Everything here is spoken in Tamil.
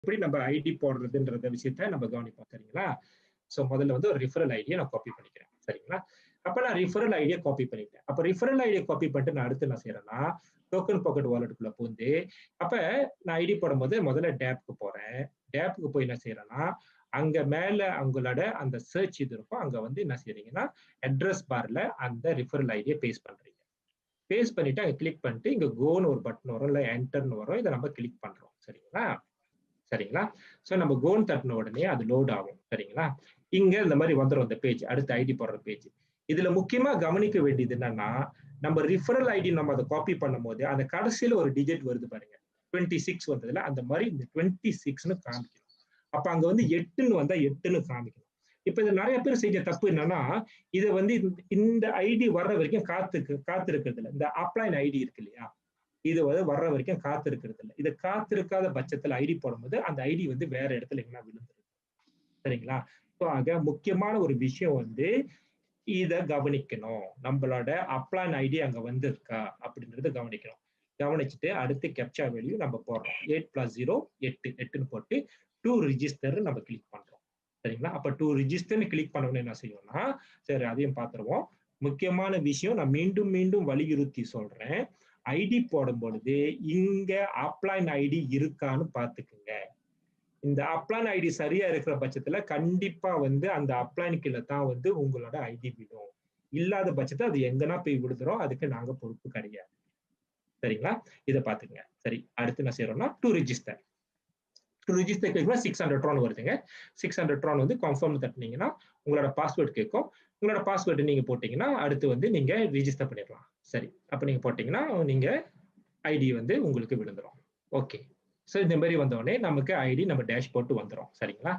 எப்படி நம்ம ஐடி போடுறதுன்ற விஷயத்த நம்ம கவனிப்போம் சரிங்களா. ஸோ முதல்ல வந்து ஒரு ரிஃபரல் ஐடியை நான் காப்பி பண்ணிக்கிறேன் சரிங்களா. அப்ப நான் ரிஃபரல் ஐடியை காப்பி பண்ணிட்டேன். அப்ப ரிஃபரல் ஐடியை காப்பி பண்ணிட்டு நான் அடுத்து என்ன செய்யறேன்னா டோக்கன் பாக்கெட் வாலெட்டுக்குள்ள பூந்து அப்ப நான் ஐடி போடும்போது முதல்ல டேப்க்கு போறேன். டேப்க்கு போய் என்ன செய்யறேன்னா அங்க மேல உங்களோட அந்த சர்ச் இது இருக்கும். அங்க வந்து என்ன செய்றீங்கன்னா அட்ரஸ் பார்ல அந்த ரிஃபரல் ஐடியை பேஸ்ட் பண்றீங்க. பேஸ்ட் பண்ணிட்டு அங்க கிளிக் பண்ணிட்டு இங்க கோன்னு ஒரு பட்டன் வரும், இல்ல என்டர்னு வரும். இதை நம்ம கிளிக் பண்றோம் சரிங்களா. சரிங்களா. சோ நம்ம கோன் தட்டின உடனே அது லோட் ஆகும் சரிங்களா. இங்க இந்த மாதிரி வந்துடும் இந்த பேஜ், அடுத்த ஐடி போடுற பேஜ். இதுல முக்கியமா கவனிக்க வேண்டியது என்னன்னா நம்ம ரிஃபரல் ஐடி நம்ம அதை காப்பி பண்ணும்போது அந்த கடைசியில ஒரு டிஜிட் வருது பாருங்க, 26 வந்ததுல அந்த மாதிரி இந்த 26ன்னு காமிக்கணும். அப்ப அங்க வந்து 8ன்னு வந்தா 8ன்னு காமிக்கணும். இப்ப இது நிறைய பேர் செஞ்ச தப்பு என்னன்னா இதை வந்து இந்த ஐடி வர்ற வரைக்கும் காத்திருக்கிறது இல்லை. இந்த அப்ளைன் ஐடி இருக்கு இல்லையா, இது வந்து வர்ற வரைக்கும் காத்திருக்கிறது இல்லை. இதை காத்திருக்காத பட்சத்துல ஐடி போடும்போது அந்த ஐடி வந்து வேற இடத்துல எங்கன்னா விழுந்துருக்கு சரிங்களா. ஸோ ஆக முக்கியமான ஒரு விஷயம் வந்து இதை கவனிக்கணும். நம்மளோட அப்ளான் ஐடி அங்க வந்திருக்கா அப்படின்றத கவனிக்கணும். கவனிச்சுட்டு அடுத்து கேப்சா வேல்யூ நம்ம போடுறோம். 8+0 8ன்னு போட்டு 2 ரிஜிஸ்டர் நம்ம கிளிக் பண்றோம் சரிங்களா. அப்ப 2 ரிஜிஸ்டர்னு கிளிக் பண்ணணும்னு என்ன செய்யணும்னா சரி அதையும் பார்த்துருவோம். முக்கியமான விஷயம் நான் மீண்டும் மீண்டும் வலியுறுத்தி சொல்றேன், ஐடி போடும் பொழுது இங்க அப்ளைன் ஐடி இருக்கான்னு பாத்துக்குங்க. இந்த அப்ளைன் ஐடி சரியா இருக்கிற பட்சத்துல கண்டிப்பா வந்து அந்த அப்ளைன் கீழ தான் வந்து உங்களோட ஐடி விடும். இல்லாத பட்சத்துல அது எங்கன்னா போய் விடுதுறோம், அதுக்கு நாங்க பொறுப்பு கிடையாது சரிங்களா. இதை பாத்துக்கங்க. சரி அடுத்து என்ன செய்யறோம்னா டு ரிஜிஸ்டர். டு ரிஜிஸ்டர் கேட்கும்போது 600 ட்ரான் வருதுங்க. 600 ட்ரான் வந்து கன்ஃபார்ம் தட்டினீங்கன்னா உங்களோட பாஸ்வேர்டு கேட்கும். உங்களோட பாஸ்வேர்டு நீங்க போட்டீங்கன்னா அடுத்து வந்து நீங்க ரிஜிஸ்டர் பண்ணிடலாம். சரி அப்ப நீங்க போட்டீங்கன்னா நீங்க ஐடி வந்து உங்களுக்கு விழுந்துரும். ஓகே. ஸோ இந்த மாதிரி வந்தோடனே நமக்கு ஐடி நம்ம டேஷ்போர்ட் வந்துடும் சரிங்களா.